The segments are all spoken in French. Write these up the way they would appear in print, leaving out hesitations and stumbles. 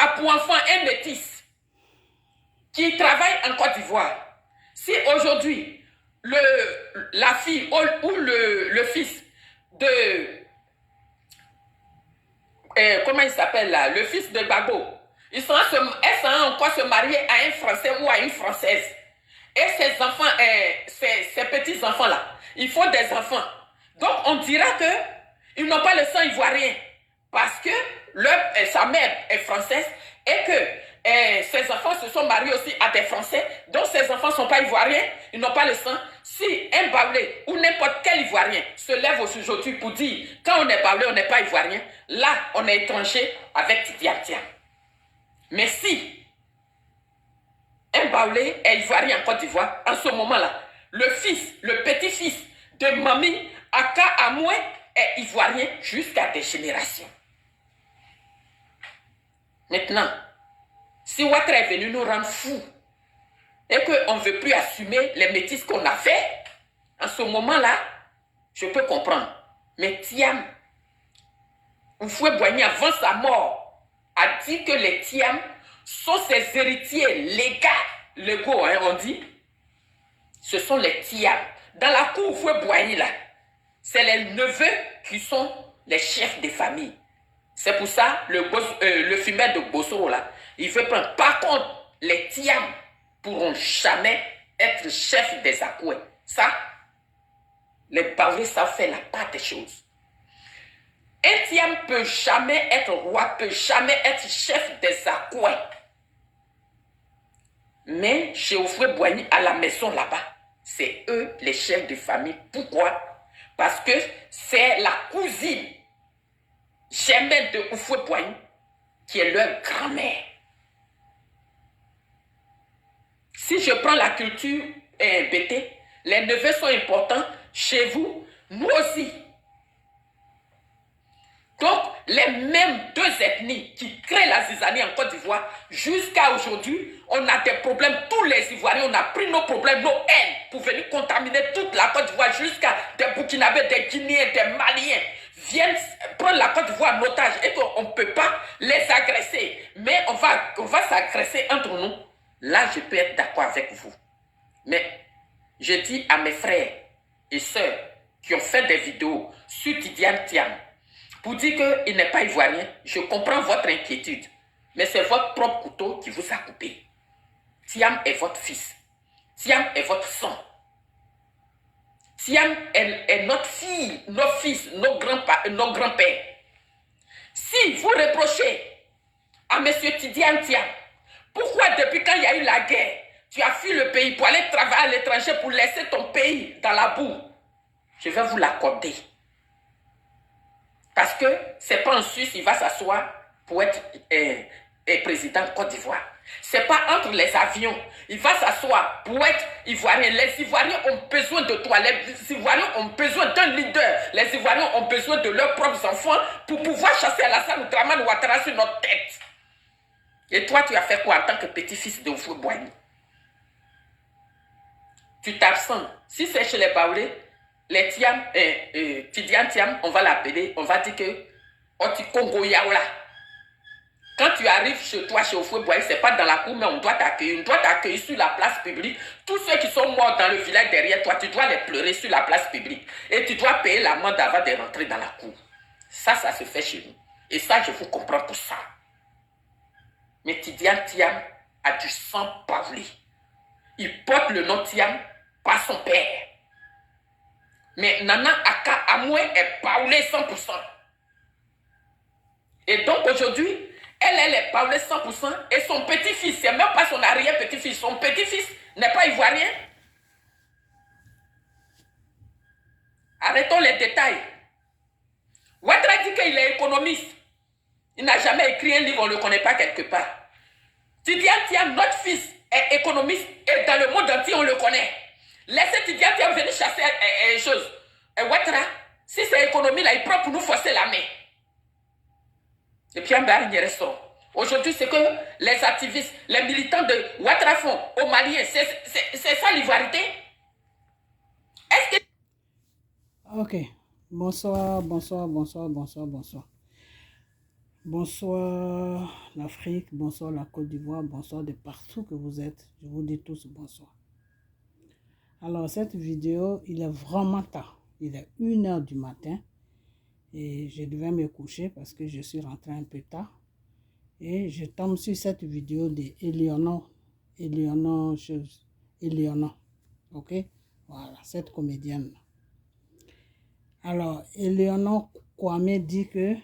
a pour enfant un métis qui travaille en Côte d'Ivoire, si aujourd'hui la fille ou le fils de comment il s'appelle là, le fils de Gbagbo, elle sera encore se marier à un Français ou à une Française. Et ces enfants, ces petits-enfants là, il faut des enfants. Donc on dira qu'ils n'ont pas le sang ivoirien parce que sa mère est française et que ses enfants se sont mariés aussi à des Français, donc ces enfants ne sont pas ivoiriens, ils n'ont pas le sang. Si un Baoulé ou n'importe quel Ivoirien se lève aujourd'hui pour dire quand on est Baoulé, on n'est pas Ivoirien, là on est étranger avec Tidiane Tiam. Mais si un Baoulé est Ivoirien en Côte d'Ivoire, en ce moment-là, le petit-fils de Mami Aka Amoué est Ivoirien jusqu'à des générations. Maintenant, si Ouattara est venu nous rendre fous et qu'on ne veut plus assumer les métis qu'on a fait, en ce moment-là, je peux comprendre. Mais Tiam, Houphouët-Boigny, avant sa mort, a dit que les Tiam sont ses héritiers légaux, hein, on dit. Ce sont les Tiam. Dans la cour Houphouët-Boigny, là, c'est les neveux qui sont les chefs des familles. C'est pour ça, le fumeur de Bosso, là, il veut prendre. Par contre, les Tiam pourront jamais être chefs des Akoué. Ça, les Baoulés savent faire la part des choses. Un Tiam peut jamais être roi, peut jamais être chef des Akoué. Mais chez Houphouët-Boigny, à la maison là-bas, c'est eux les chefs de famille. Pourquoi? Parce que c'est la cousine germaine de Houphouët-Boigny qui est leur grand-mère. Si je prends la culture BT, les neveux sont importants chez vous, nous aussi. Donc, les mêmes deux ethnies qui créent la zizanie en Côte d'Ivoire, jusqu'à aujourd'hui, on a des problèmes. Tous les Ivoiriens, on a pris nos problèmes, nos haines, pour venir contaminer toute la Côte d'Ivoire, jusqu'à des Burkinabés, des Guinéens, des Maliens, viennent prendre la Côte d'Ivoire en otage et qu'on ne peut pas les agresser. Mais on va s'agresser entre nous. Là, je peux être d'accord avec vous. Mais je dis à mes frères et sœurs qui ont fait des vidéos sur Tidiane Tiam, pour dire qu'il n'est pas ivoirien, je comprends votre inquiétude. Mais c'est votre propre couteau qui vous a coupé. Tiam est votre fils. Tiam est votre sang. Tiam est notre fille, nos fils, nos grands-pères. Si vous reprochez à M. Tidiane Tiam, pourquoi depuis quand il y a eu la guerre, tu as fui le pays pour aller travailler à l'étranger pour laisser ton pays dans la boue? Je vais vous l'accorder. Parce que ce n'est pas en Suisse, il va s'asseoir pour être président de Côte d'Ivoire. Ce n'est pas entre les avions. Il va s'asseoir pour être Ivoirien. Les Ivoiriens ont besoin de toi. Les Ivoiriens ont besoin d'un leader. Les Ivoiriens ont besoin de leurs propres enfants pour pouvoir chasser Alassane Dramane Ouattara sur notre tête. Et toi, tu as fait quoi en tant que petit-fils de Houphouët-Boigny? Tu t'absentes. Si c'est chez les Baoulés, les Tiam, Tidiane Tiam, on va l'appeler, on va dire que Oti Congo Yaoula. Quand tu arrives chez toi, chez Houphouët-Boigny, ce n'est pas dans la cour, mais on doit t'accueillir. On doit t'accueillir sur la place publique. Tous ceux qui sont morts dans le village derrière toi, tu dois les pleurer sur la place publique. Et tu dois payer l'amende avant de rentrer dans la cour. Ça se fait chez nous. Et ça, je vous comprends pour ça. Mais Tidiane Tiam a du sang baoulé. Il porte le nom Tiam par son père. Mais Nana Aka Amoué est baoulée 100%. Et donc aujourd'hui, elle est baoulée 100%. Et son petit-fils, c'est même pas son arrière-petit-fils, son petit-fils n'est pas ivoirien. Arrêtons les détails. Ouattara dit qu'il est économiste. Il n'a jamais écrit un livre, on ne le connaît pas quelque part. Tidiane Tiam, notre fils, est économiste et dans le monde entier, on le connaît. Laissez Tidiane Tiam venir chasser les choses. Et Ouattara, si c'est économie là, il prend pour nous forcer la main. Et puis en bas, il reste. Aujourd'hui, c'est que les activistes, les militants de Ouattara font aux Maliens, c'est ça l'ivoirité? Est-ce que... Ok. Bonsoir. Bonsoir l'Afrique, bonsoir la Côte d'Ivoire, bonsoir de partout que vous êtes. Je vous dis tous bonsoir. Alors cette vidéo, il est vraiment tard. Il est 1h du matin et je devais me coucher parce que je suis rentré un peu tard. Et je tombe sur cette vidéo de Eleonore, ok? Voilà, cette comédienne. Alors, Eleonore Kwame dit que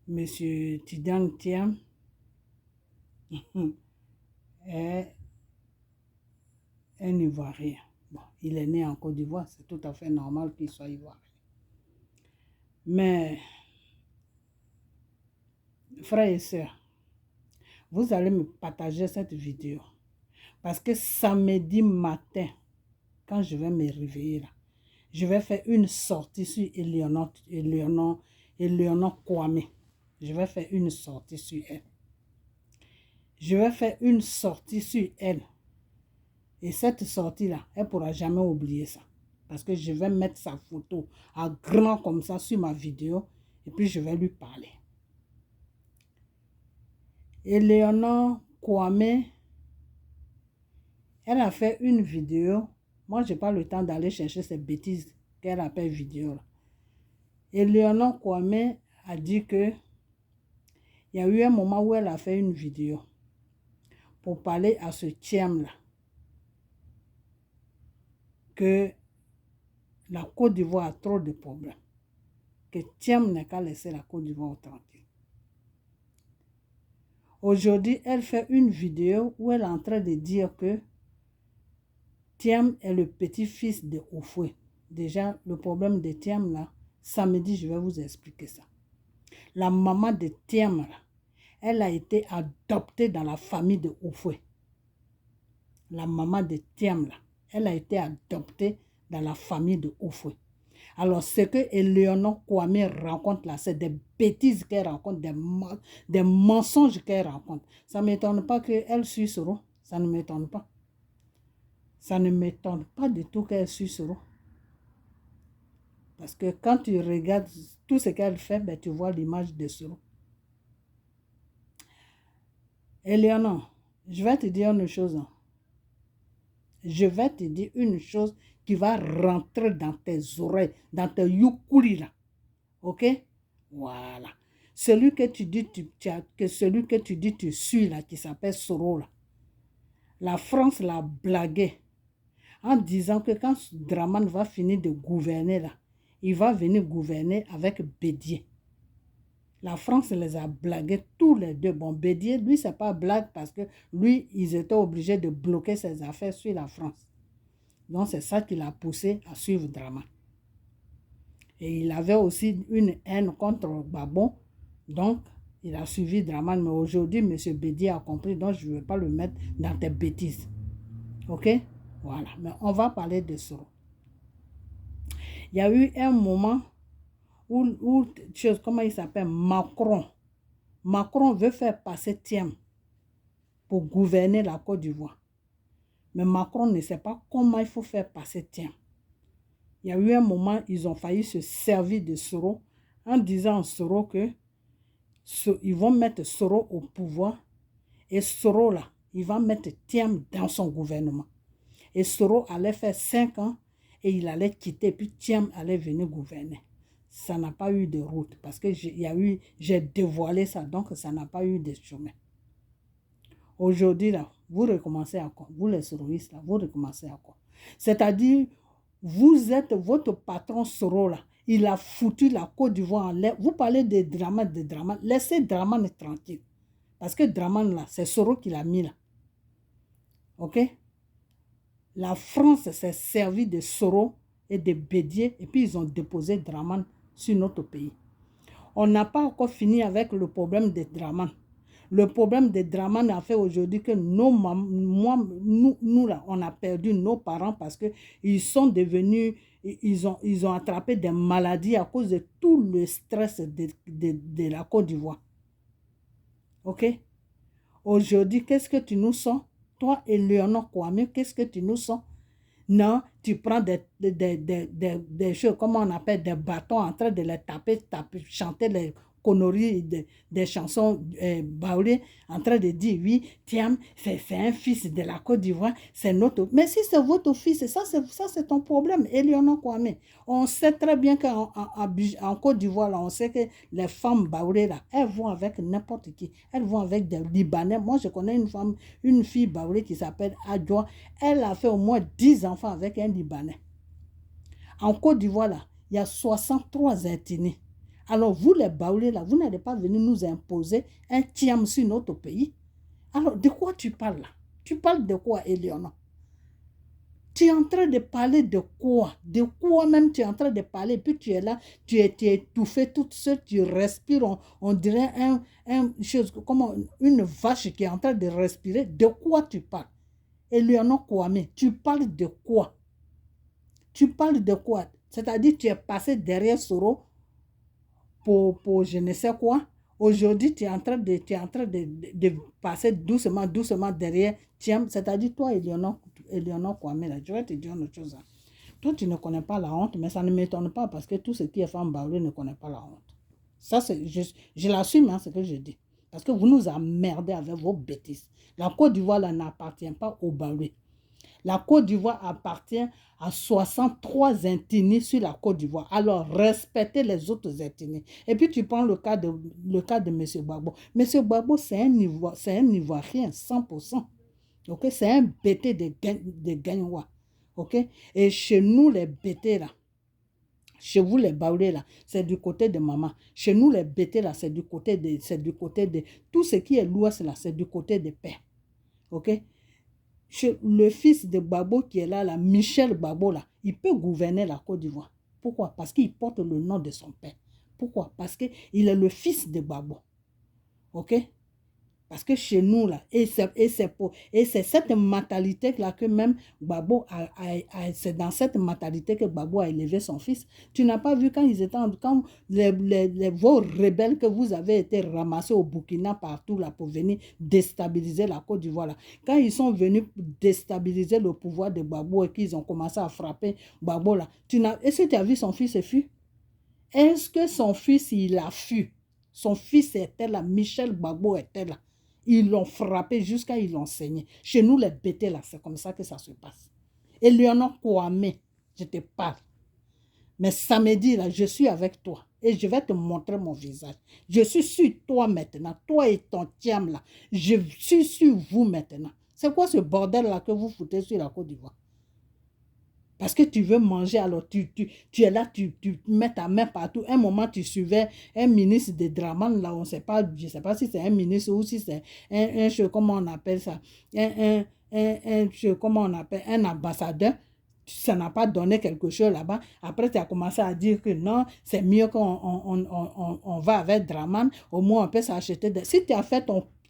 Monsieur Tidiane Thiam est un Ivoirien. Bon, il est né en Côte d'Ivoire, c'est tout à fait normal qu'il soit Ivoirien. Mais, frères et sœurs, vous allez me partager cette vidéo. Parce que samedi matin, quand je vais me réveiller là, je vais faire une sortie sur Eleonore Kwame. Je vais faire une sortie sur elle. Je vais faire une sortie sur elle. Et cette sortie-là, elle ne pourra jamais oublier ça. Parce que je vais mettre sa photo à grand comme ça sur ma vidéo. Et puis je vais lui parler. Eleonore Kwame, elle a fait une vidéo. Moi, je n'ai pas le temps d'aller chercher ces bêtises qu'elle appelle vidéo. Eleonore Kwame a dit que il y a eu un moment où elle a fait une vidéo pour parler à ce Thiam-là. Que la Côte d'Ivoire a trop de problèmes. Que Thiam n'a qu'à laisser la Côte d'Ivoire tranquille. Aujourd'hui, elle fait une vidéo où elle est en train de dire que Thiam est le petit-fils de Houphouët. Déjà, le problème de Thiam là, samedi, je vais vous expliquer ça. La maman de Thiam là, elle a été adoptée dans la famille de Houphouët. La maman de Thiam là, elle a été adoptée dans la famille de Houphouët. Alors, ce que Eleonore Kwame rencontre là, c'est des bêtises qu'elle rencontre, des mensonges qu'elle rencontre. Ça ne m'étonne pas qu'elle suit Soro. Ça ne m'étonne pas. Ça ne m'étonne pas du tout qu'elle suit Soro. Parce que quand tu regardes tout ce qu'elle fait, ben, tu vois l'image de Soro. Eleonore, je vais te dire une chose. Je vais te dire une chose qui va rentrer dans tes oreilles, dans tes yukuri là. Ok? Voilà. Celui que tu dis, tu suis là, qui s'appelle Soro là. La France l'a blagué en disant que quand Dramane va finir de gouverner là, il va venir gouverner avec Bédié. La France les a blagués tous les deux. Bon, Bédié, lui, c'est pas blague parce que lui, ils étaient obligés de bloquer ses affaires sur la France. Donc, c'est ça qui l'a poussé à suivre Dramane. Et il avait aussi une haine contre Gbagbo. Donc, il a suivi Dramane. Mais aujourd'hui, M. Bédié a compris. Donc, je ne vais pas le mettre dans tes bêtises. Ok? Voilà. Mais on va parler de Soro. Il y a eu un moment où comment il s'appelle? Macron. Macron veut faire passer Thiam pour gouverner la Côte d'Ivoire. Mais Macron ne sait pas comment il faut faire passer Thiam. Il y a eu un moment, ils ont failli se servir de Soro en disant à Soro que ils vont mettre Soro au pouvoir et Soro là, il va mettre Thiam dans son gouvernement. Et Soro allait faire 5 ans et il allait quitter, puis Thiam allait venir gouverner. Ça n'a pas eu de route parce que j'ai dévoilé ça, donc ça n'a pas eu de chemin. Aujourd'hui là, vous recommencez à quoi? Vous les soroistes là, vous recommencez à quoi? C'est-à-dire, vous êtes votre patron Soro là. Il a foutu la Côte d'Ivoire en l'air. Vous parlez de Dramane. Laissez Dramane tranquille. Parce que Dramane là, c'est Soro qui l'a mis là. Ok? La France s'est servie de Soro et de Bédié et puis ils ont déposé Dramane sur notre pays. On n'a pas encore fini avec le problème de Dramane. Le problème de Dramane a fait aujourd'hui que nous là, on a perdu nos parents parce qu'ils sont devenus, ils ont attrapé des maladies à cause de tout le stress de la Côte d'Ivoire. Ok? Aujourd'hui, qu'est-ce que tu nous sens? Toi, Eleonore Kwame, qu'est-ce que tu nous sens? Non, tu prends des choses, comment on appelle, des bâtons en train de les taper, chanter les conneries, des chansons baoulées, en train de dire, oui, Thiam, c'est un fils de la Côte d'Ivoire, c'est notre... Mais si c'est votre fils, ça c'est ton problème, Eleonore Kwame. On sait très bien qu'en Côte d'Ivoire, là, on sait que les femmes baoulées, là, elles vont avec n'importe qui. Elles vont avec des Libanais. Moi, je connais une fille baoulée qui s'appelle Adjoa. Elle a fait au moins 10 enfants avec un Libanais. En Côte d'Ivoire, là, il y a 63 ethnies. Alors, vous, les baoulés, là, vous n'allez pas venir nous imposer un Thiam sur notre pays. Alors, de quoi tu parles là? Tu parles de quoi, Eleonore? Tu es en train de parler de quoi? De quoi même tu es en train de parler? Puis tu es là, tu es étouffé toute seule, tu respires, on dirait une vache qui est en train de respirer. De quoi tu parles? Eleonore Kwame, tu parles de quoi? Tu parles de quoi? C'est-à-dire tu es passé derrière Soro pour je ne sais quoi. Aujourd'hui, tu es en train de passer doucement derrière Thiam. C'est-à-dire toi, Eleonore Kwame, là, je vais te dire une autre chose. Toi, tu ne connais pas la honte, mais ça ne m'étonne pas parce que tout ce qui est femme baoulée ne connaît pas la honte. Ça, je l'assume, hein, ce que je dis. Parce que vous nous emmerdez avec vos bêtises. La Côte d'Ivoire n'appartient pas aux baoulés. La Côte d'Ivoire appartient à 63 ethnies sur la Côte d'Ivoire. Alors, respectez les autres ethnies. Et puis, tu prends le cas de M. Gbagbo. M. Gbagbo, c'est un Ivoirien, 100%. Okay? C'est un bêté de Gagnois. Okay? Et chez nous, les bêtés, là, chez vous, les baoulés, là, c'est du côté de maman. Chez nous, les bêtés, là, c'est du côté de... Tout ce qui est l'ouest, là, c'est du côté des pères. OK? Le fils de Gbagbo qui est là, Michel Gbagbo, là, il peut gouverner la Côte d'Ivoire. Pourquoi? Parce qu'il porte le nom de son père. Pourquoi? Parce qu'il est le fils de Gbagbo. OK? Parce que chez nous, là, et c'est cette mentalité-là que même Gbagbo c'est dans cette mentalité que Gbagbo a élevé son fils. Tu n'as pas vu quand vos rebelles que vous avez été ramassés au Burkina partout là pour venir déstabiliser la Côte d'Ivoire là. Quand ils sont venus déstabiliser le pouvoir de Gbagbo et qu'ils ont commencé à frapper Gbagbo là, est-ce que tu as vu son fils fui? Est-ce que son fils, il a fui? Son fils était là, Michel Gbagbo était là. Ils l'ont frappé jusqu'à ils l'ont saigné. Chez nous, les bêtés, là, c'est comme ça que ça se passe. Eleonore Kwame, je te parle. Mais samedi, là, je suis avec toi. Et je vais te montrer mon visage. Je suis sur toi maintenant. Toi et ton Thiam, là. Je suis sur vous maintenant. C'est quoi ce bordel-là que vous foutez sur la Côte d'Ivoire? Parce que tu veux manger, alors tu es là, tu mets ta main partout. Un moment, tu suivais un ministre de Draman, là, on sait pas, je ne sais pas si c'est un ministre ou si c'est comment on appelle ça, comment on appelle, un ambassadeur. Ça n'a pas donné quelque chose là-bas. Après, tu as commencé à dire que non, c'est mieux qu'on va avec Draman. Au moins, on peut s'acheter. Si tu as fait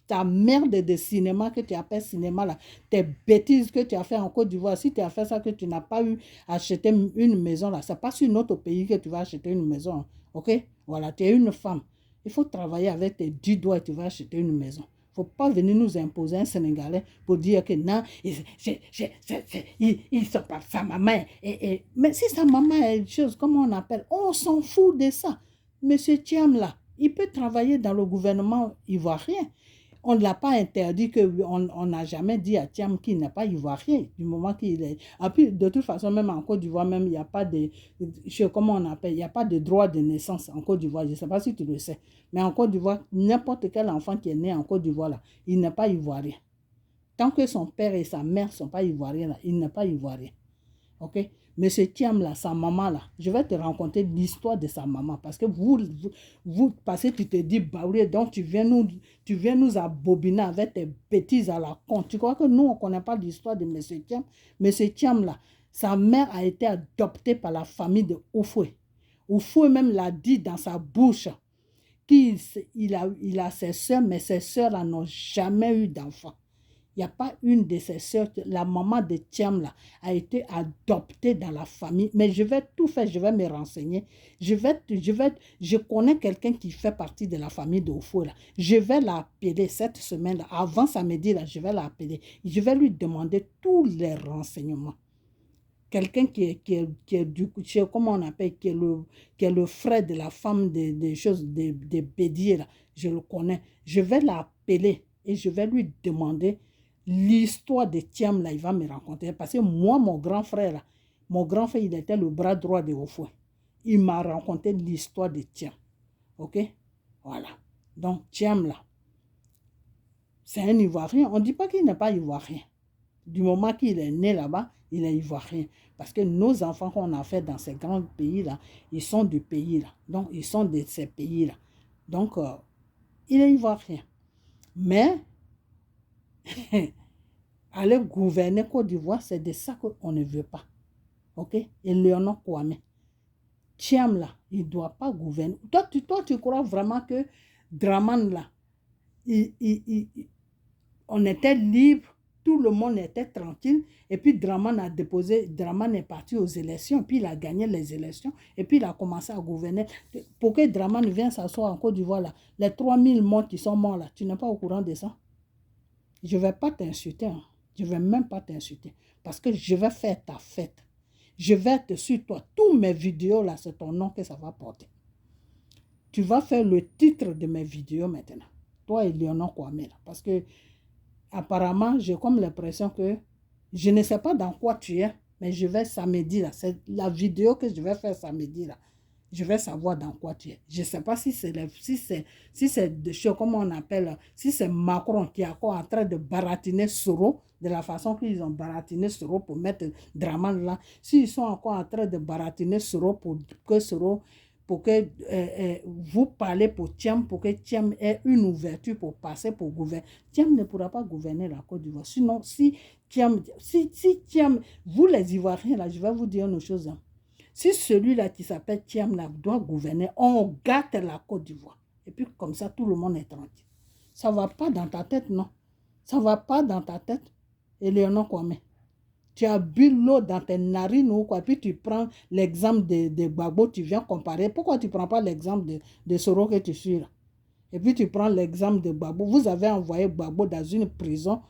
ta merde de cinéma que tu appelles cinéma là, tes bêtises que tu as fait en Côte d'Ivoire, si tu as fait ça que tu n'as pas eu acheter une maison là, c'est pas sur notre pays que tu vas acheter une maison, ok? Voilà, tu es une femme. Il faut travailler avec tes 10 doigts et tu vas acheter une maison. Il ne faut pas venir nous imposer un Sénégalais pour dire que non, ils sont pas sa maman. Mais si sa maman est une chose, comment on appelle? On s'en fout de ça. Monsieur Thiam là, il peut travailler dans le gouvernement ivoirien. On ne l'a pas interdit, on n'a jamais dit à Thiam qu'il n'est pas ivoirien, du moment qu'il est... Et puis, de toute façon, même en Côte d'Ivoire, même, il n'y a pas de... Comment on appelle? Il n'y a pas de droit de naissance en Côte d'Ivoire. Je ne sais pas si tu le sais. Mais en Côte d'Ivoire, n'importe quel enfant qui est né en Côte d'Ivoire, là, il n'est pas ivoirien. Tant que son père et sa mère ne sont pas ivoiriens, là, il n'est pas ivoirien. OK? Mais ce Thiam là, sa maman là, je vais te raconter l'histoire de sa maman. Parce que parce que tu te dis, Baoulé, donc tu viens nous abobiner avec tes bêtises à la con. Tu crois que nous, on ne connaît pas l'histoire de M. Thiam? M. Thiam là, sa mère a été adoptée par la famille de Oufoué. Oufoué même l'a dit dans sa bouche qu'il a ses soeurs, mais ses soeurs là n'ont jamais eu d'enfant. Il n'y a pas une de ses sœurs, la maman de Thiam là, a été adoptée dans la famille. Mais je vais tout faire, je vais me renseigner. Je connais quelqu'un qui fait partie de la famille de Oufoué là. Je vais l'appeler cette semaine là, avant samedi là, je vais l'appeler. Je vais lui demander tous les renseignements. quelqu'un qui est du comment on appelle, qui est le frère de la femme des choses, des bédiers, là, je le connais. Je vais l'appeler et je vais lui demander l'histoire de Thiam, là, il va me raconter. Parce que moi, mon grand frère, il était le bras droit de Ofoué. Il m'a raconté l'histoire de Thiam. Ok? Voilà. Donc, Thiam, là, c'est un Ivoirien. On ne dit pas qu'il n'est pas Ivoirien. Du moment qu'il est né là-bas, il est Ivoirien. Parce que nos enfants qu'on a fait dans ces grands pays-là, ils sont du pays-là. Donc, ils sont de ces pays-là. Donc, il est Ivoirien. Mais, aller gouverner Côte d'Ivoire, c'est de ça qu'on ne veut pas. Ok? Et Léonard Kwame. Thiam, là, il ne doit pas gouverner. Toi, tu crois vraiment que Draman, là, on était libre, tout le monde était tranquille, et puis Draman est parti aux élections, puis il a gagné les élections, et puis il a commencé à gouverner. Pour que Draman vienne s'asseoir en Côte d'Ivoire, là, les 3000 morts qui sont morts là, tu n'es pas au courant de ça? Je ne vais pas t'insulter, hein. Je ne vais même pas t'insulter, parce que je vais faire ta fête. Je vais te suivre, toi. Tous mes vidéos, là, c'est ton nom que ça va porter. Tu vas faire le titre de mes vidéos maintenant. Toi et Léonard Kwame, là. Parce que, apparemment, j'ai comme l'impression que je ne sais pas dans quoi tu es, mais je vais samedi, là. C'est la vidéo que je vais faire samedi, là. Je vais savoir dans quoi tu es. Je ne sais pas si c'est de choses, comment on appelle, si c'est Macron qui est encore en train de baratiner Soro, de la façon qu'ils ont baratiné Soro pour mettre Draman là. S'ils sont encore en train de baratiner Soro pour que vous parlez pour Thiam, pour que Thiam ait une ouverture pour passer pour gouverner. Thiam ne pourra pas gouverner la Côte d'Ivoire. Sinon, si Thiam, vous les Ivoiriens, là, je vais vous dire une chose, hein. Si celui-là qui s'appelle Thiam là, doit gouverner, on gâte la Côte d'Ivoire. Et puis comme ça, tout le monde est tranquille. Ça ne va pas dans ta tête, non. Ça ne va pas dans ta tête. Et Léonard Kwame, tu as bu l'eau dans tes narines ou quoi, puis tu prends l'exemple de Gbagbo, tu viens comparer. Pourquoi tu ne prends pas l'exemple de Soro que tu suis là? Et puis tu prends l'exemple de Gbagbo. Vous avez envoyé Gbagbo dans une prison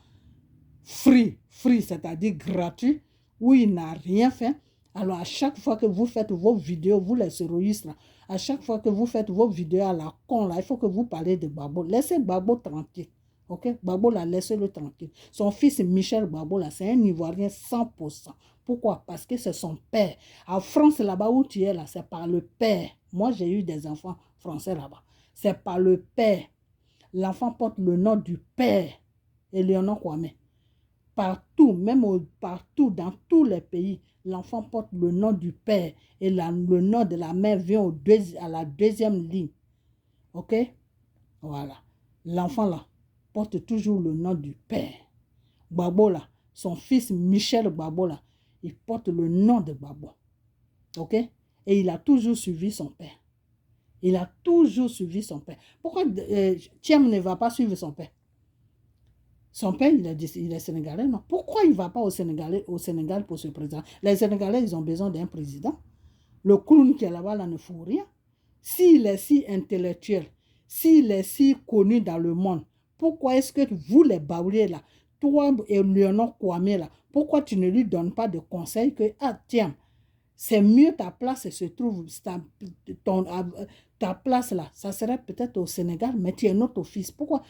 free, c'est-à-dire gratuit, où il n'a rien fait. Alors, à chaque fois que vous faites vos vidéos, vous les soroïstes, là, à chaque fois que vous faites vos vidéos à la con, là, il faut que vous parlez de Gbagbo. Laissez Gbagbo tranquille. Ok? Gbagbo, là, laissez-le tranquille. Son fils Michel Gbagbo, là, c'est un Ivoirien 100%. Pourquoi? Parce que c'est son père. En France, là-bas où tu es, là, c'est par le père. Moi, j'ai eu des enfants français là-bas. C'est par le père. L'enfant porte le nom du père. Léonard Kwame. Partout, partout, dans tous les pays, l'enfant porte le nom du père et le nom de la mère vient à la deuxième ligne. Ok? Voilà. L'enfant là porte toujours le nom du père. Gbagbo là, son fils Michel Gbagbo là, il porte le nom de Gbagbo. Ok? Et il a toujours suivi son père. Il a toujours suivi son père. Pourquoi Thiam ne va pas suivre son père? Son père, il est sénégalais, non? Pourquoi il ne va pas au Sénégal pour se présenter? Les Sénégalais, ils ont besoin d'un président. Le clown qui est là-bas, là, ne fout rien. S'il est si intellectuel, s'il est si connu dans le monde, pourquoi est-ce que vous, les Baoulés, là, toi et Léonard Kwame, là, pourquoi tu ne lui donnes pas de conseils que, ah, tiens, c'est mieux ta place se trouve, ta place là, ça serait peut-être au Sénégal, mais tu es notre fils. Pourquoi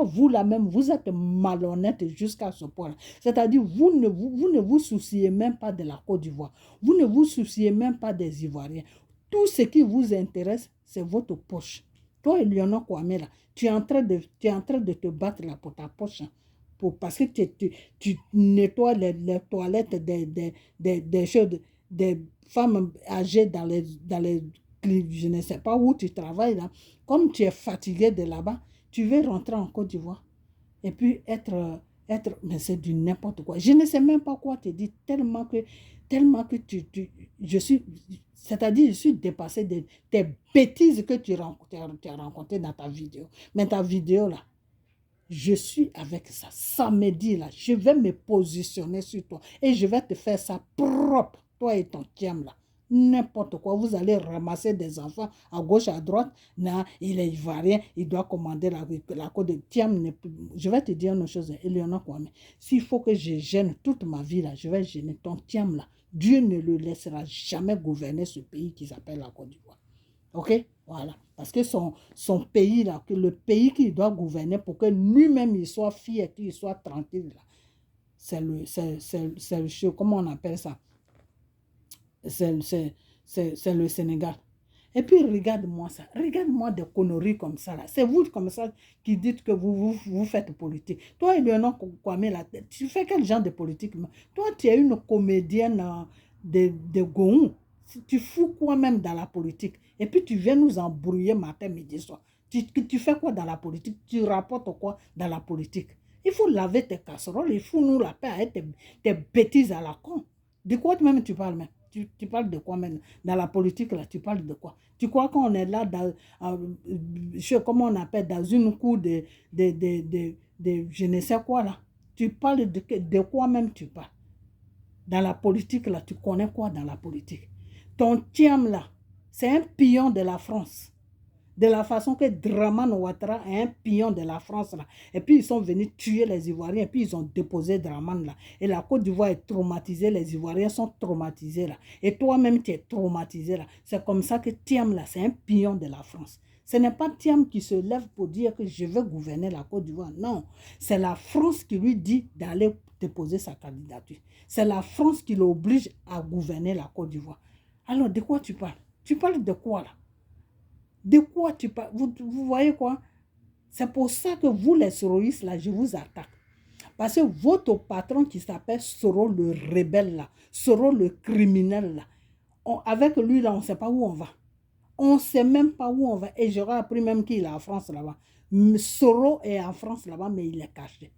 vous là même, vous êtes malhonnête jusqu'à ce point-là? C'est-à-dire, vous ne vous souciez même pas de la Côte d'Ivoire. Vous ne vous souciez même pas des Ivoiriens. Tout ce qui vous intéresse, c'est votre poche. Toi et Léonard Kwame là, tu es en train de te battre là pour ta poche. Hein. Parce que tu nettoies les toilettes des choses, des femmes âgées dans les je ne sais pas où tu travailles là. Comme tu es fatigué de là-bas, tu veux rentrer en Côte d'Ivoire et puis mais c'est du n'importe quoi. Je ne sais même pas quoi te dire tellement que c'est-à-dire je suis dépassé de tes bêtises que tu as rencontrées dans ta vidéo. Mais ta vidéo là, je suis avec ça. Samedi là, je vais me positionner sur toi et je vais te faire ça propre. Toi et ton Thiam là. n'importe quoi. Vous allez ramasser des enfants à gauche, à droite. Non, il est ivoirien, il doit commander la côte de Tiam. Je vais te dire une chose, Eleonore Kwame. S'il faut que je gêne toute ma vie, là, je vais gêner ton Tiam là. Dieu ne le laissera jamais gouverner ce pays qui s'appelle la Côte d'Ivoire. Ok? Voilà. Parce que son pays là, que le pays qu'il doit gouverner pour que lui-même il soit fier, qu'il soit tranquille là, c'est comment on appelle ça? C'est le Sénégal. Et puis regarde-moi ça, regarde-moi des conneries comme ça là. C'est vous comme ça qui dites que vous faites politique. Toi, Eleonore Kwame, là, tu fais quel genre de politique? Toi, tu es une comédienne de Gong. Tu fous quoi même dans la politique? Et puis tu viens nous embrouiller matin, midi, soir. Tu fais quoi dans la politique? Tu rapportes quoi dans la politique? Il faut laver tes casseroles, il faut nous la paix avec tes bêtises à la con. De quoi même tu parles même? Tu parles de quoi même? Dans la politique, là, tu parles de quoi? Tu crois qu'on est là, dans, comment on appelle, dans une cour de je ne sais quoi là? Tu parles de quoi même tu parles? Dans la politique, là, tu connais quoi dans la politique? Ton Thiam, là, c'est un pion de la France. De la façon que Dramane Ouattara est un pion de la France, là. Et puis, ils sont venus tuer les Ivoiriens, et puis ils ont déposé Dramane, là. Et la Côte d'Ivoire est traumatisée, les Ivoiriens sont traumatisés, là. Et toi-même, tu es traumatisé, là. C'est comme ça que Thiam, là, c'est un pion de la France. Ce n'est pas Thiam qui se lève pour dire que je veux gouverner la Côte d'Ivoire. Non, c'est la France qui lui dit d'aller déposer sa candidature. C'est la France qui l'oblige à gouverner la Côte d'Ivoire. Alors, de quoi tu parles? Tu parles de quoi, là? De quoi tu parles? Vous voyez quoi? C'est pour ça que vous, les soroïstes, là, je vous attaque. Parce que votre patron qui s'appelle Soro le rebelle, là, Soro le criminel, là, avec lui, là, on ne sait pas où on va. On ne sait même pas où on va. Et j'aurais appris même qu'il est en France là-bas. Soro est en France là-bas, mais il est caché.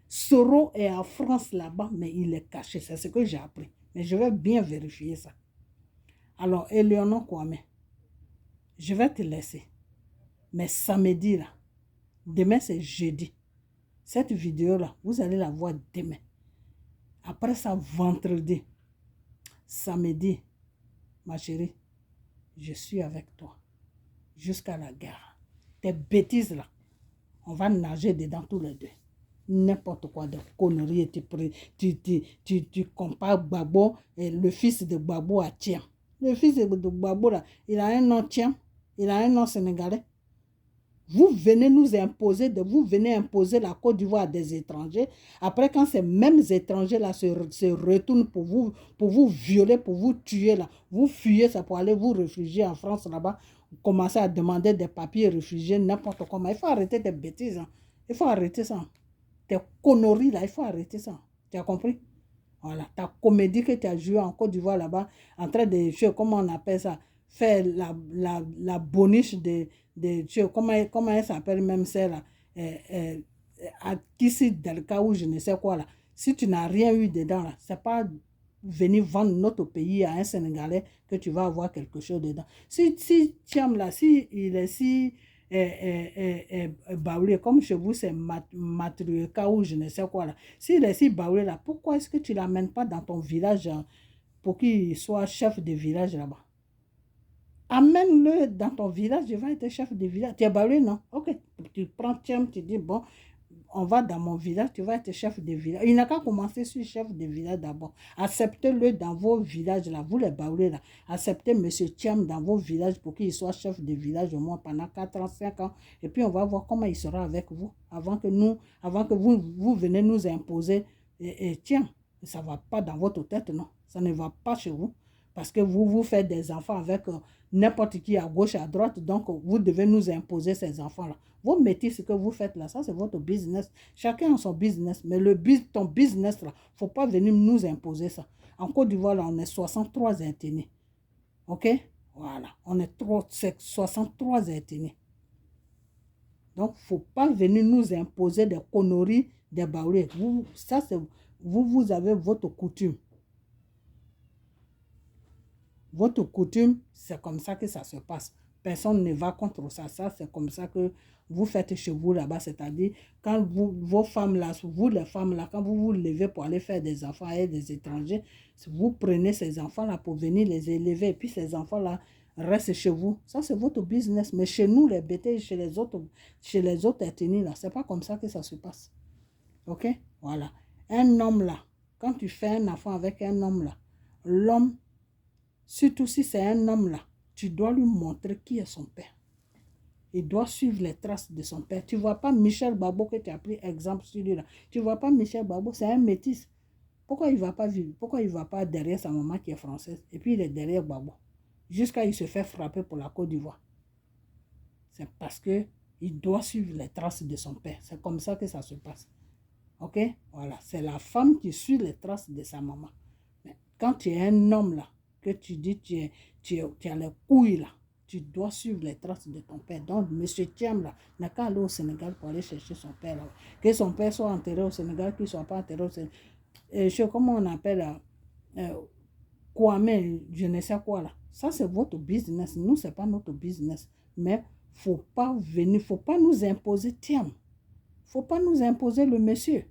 Soro est en France là-bas, mais il est caché. C'est ce que j'ai appris. Mais je vais bien vérifier ça. Alors, Eleonore Kwame, je vais te laisser. Mais samedi, là, demain c'est jeudi. Cette vidéo-là, vous allez la voir demain. Après ça, vendredi, samedi, ma chérie, je suis avec toi jusqu'à la guerre. Tes bêtises là, on va nager dedans tous les deux. N'importe quoi de conneries. Tu compares Gbagbo et le fils de Gbagbo à Tiam. Le fils de Gbagbo là, il a un nom Tiam, il a un nom sénégalais. Vous venez nous imposer, vous venez imposer la Côte d'Ivoire à des étrangers. Après, quand ces mêmes étrangers-là se retournent pour vous violer, pour vous tuer, là, vous fuyez, ça pour aller vous réfugier en France là-bas, vous commencez à demander des papiers réfugiés, n'importe comment. Il faut arrêter tes bêtises. Hein. Il faut arrêter ça. Tes conneries, là, il faut arrêter ça. Tu as compris? Voilà, ta comédie que tu as jouée en Côte d'Ivoire là-bas, en train de, comment on appelle ça, faire la boniche de comment elle s'appelle même celle-là, à Kissi Delka ou je ne sais quoi là. Si tu n'as rien eu dedans là, c'est pas venir vendre notre pays à un Sénégalais que tu vas avoir quelque chose dedans. Si Thiam là, si il est si baoulé, comme chez vous c'est Matrueka ou je ne sais quoi là. S'il est si baoulé là, pourquoi est-ce que tu ne l'amènes pas dans ton village pour qu'il soit chef de village là-bas? Amène-le dans ton village, je vais être chef de village. Tu es baoulé, non? Ok, tu prends Thiam, tu dis, bon, on va dans mon village, tu vas être chef de village. Il n'a qu'à commencer sur chef de village d'abord. Acceptez-le dans vos villages, là, vous les baoulés, là. Acceptez M. Thiam dans vos villages pour qu'il soit chef de village au moins pendant 4 ans, 5 ans. Et puis, on va voir comment il sera avec vous avant que vous venez nous imposer. Et tiens, ça ne va pas dans votre tête, non? Ça ne va pas chez vous. Parce que vous faites des enfants avec n'importe qui à gauche, à droite. Donc, vous devez nous imposer ces enfants-là. Vous mettez ce que vous faites là, ça c'est votre business. Chacun a son business. Mais ton business là, il ne faut pas venir nous imposer ça. En Côte d'Ivoire, là, on est 63 ethnies. OK? Voilà. On est 63 ethnies. Donc, il ne faut pas venir nous imposer des conneries, des baoulés. Vous avez votre coutume. Votre coutume, c'est comme ça que ça se passe. personne ne va contre ça. Ça, c'est comme ça que vous faites chez vous là-bas. C'est-à-dire, quand vos femmes là, vous les femmes là, quand vous vous levez pour aller faire des enfants et des étrangers, vous prenez ces enfants là pour venir les élever. Et puis ces enfants là restent chez vous. Ça, c'est votre business. Mais chez nous, les bêtés, chez les autres ethnies là, c'est pas comme ça que ça se passe. Ok? Voilà. Un homme là, quand tu fais un enfant avec un homme là, l'homme, surtout si c'est un homme là, tu dois lui montrer qui est son père. Il doit suivre les traces de son père. Tu ne vois pas Michel Gbagbo que tu as pris exemple sur lui là. Tu ne vois pas Michel Gbagbo, c'est un métis. Pourquoi il ne va pas vivre? Pourquoi il ne va pas derrière sa maman qui est française? Et puis il est derrière Gbagbo. Jusqu'à il se fait frapper pour la Côte d'Ivoire. C'est parce qu'il doit suivre les traces de son père. C'est comme ça que ça se passe. Ok? Voilà. C'est la femme qui suit les traces de sa maman. Mais quand tu es un homme là, que tu dis tu as les couilles là, tu dois suivre les traces de ton père. Donc, M. Thiam là, n'a qu'à aller au Sénégal pour aller chercher son père là. Que son père soit enterré au Sénégal, qu'il ne soit pas enterré au Sénégal. Comment on appelle là, Kwame, je ne sais quoi là. Ça, c'est votre business. Nous, ce n'est pas notre business. Mais il ne faut pas venir, il ne faut pas nous imposer Thiam. Il ne faut pas nous imposer le monsieur.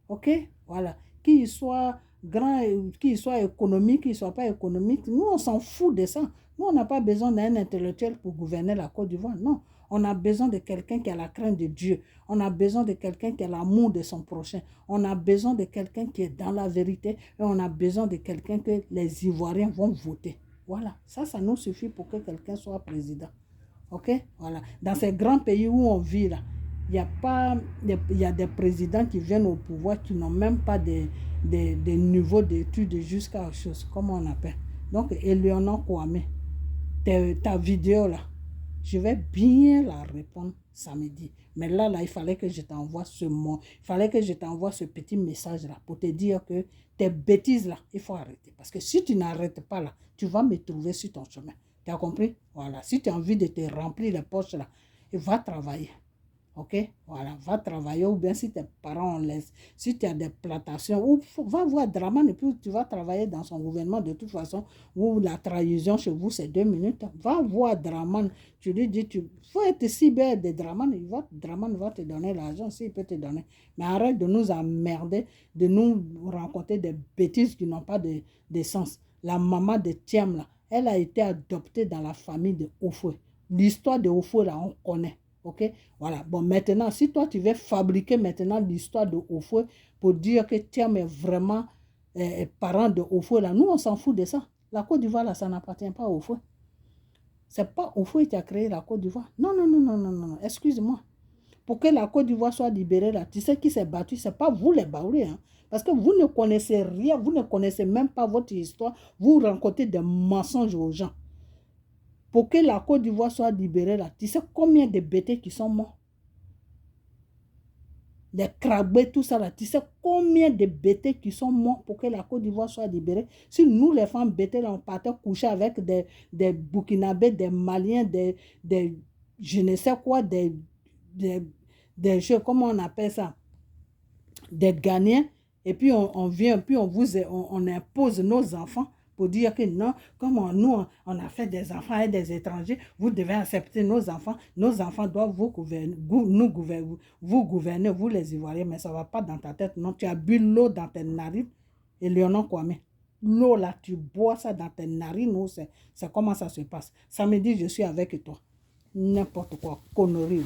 Ok? Voilà. Qu'il soit grand, qu'il soit économique, qu'il ne soit pas économique. Nous, on s'en fout de ça. Nous, on n'a pas besoin d'un intellectuel pour gouverner la Côte d'Ivoire. Non. On a besoin de quelqu'un qui a la crainte de Dieu. On a besoin de quelqu'un qui a l'amour de son prochain. On a besoin de quelqu'un qui est dans la vérité. Et on a besoin de quelqu'un que les Ivoiriens vont voter. Voilà. Ça nous suffit pour que quelqu'un soit président. Ok? Voilà. Dans ces grands pays où on vit là, il y a des présidents qui viennent au pouvoir qui n'ont même pas des niveaux d'études jusqu'à chose, comment on appelle. Donc, Eleonore Kwame, ta vidéo là, je vais bien la répondre samedi. Mais là, il fallait que je t'envoie ce petit message là pour te dire que tes bêtises là, il faut arrêter. Parce que si tu n'arrêtes pas là, tu vas me trouver sur ton chemin. Tu as compris? Voilà. Si tu as envie de te remplir les poches là, va travailler. Ok? Voilà. Va travailler. Ou bien si tes parents laissent, si tu as des plantations, ou va voir Draman et puis tu vas travailler dans son gouvernement de toute façon, où la trahison chez vous c'est 2 minutes. Va voir Draman. Tu lui dis, tu faut être cyber de Draman. Draman va te donner l'argent s'il peut te donner. Mais arrête de nous emmerder, de nous raconter des bêtises qui n'ont pas de sens. La maman de Thiam là, elle a été adoptée dans la famille de Oufoué. L'histoire de Oufoué, là, on connaît. Ok? Voilà. Bon, maintenant, si toi, tu veux fabriquer maintenant l'histoire de Oufoué pour dire que Thiam est vraiment parent de Oufoué, là, nous, on s'en fout de ça. La Côte d'Ivoire, là, ça n'appartient pas à Oufoué. C'est pas Oufoué qui a créé la Côte d'Ivoire. Non, non, non, non, non, non. Excuse-moi. Pour que la Côte d'Ivoire soit libérée, là, tu sais qui s'est battu? Ce n'est pas vous les Baoulés, hein. Parce que vous ne connaissez rien, vous ne connaissez même pas votre histoire. Vous racontez des mensonges aux gens. Pour que la Côte d'Ivoire soit libérée, là, tu sais combien de bêtés qui sont morts? Les crabés, tout ça, là, tu sais combien de bêtés qui sont morts pour que la Côte d'Ivoire soit libérée? Si nous, les femmes bêtés, là, on partait coucher avec des Burkinabés, des Maliens, des je ne sais quoi, des jeux, comment on appelle ça? Des Ghanéens, et puis on vient, puis on impose nos enfants pour dire que non, comme nous, on a fait des enfants et des étrangers, vous devez accepter nos enfants doivent vous gouverner, vous les Ivoiriens, mais ça ne va pas dans ta tête, non, tu as bu l'eau dans tes narines, et Léonon Kwame, l'eau là, tu bois ça dans tes narines, c'est comment ça se passe. Samedi, je suis avec toi, n'importe quoi, connerie, ouais.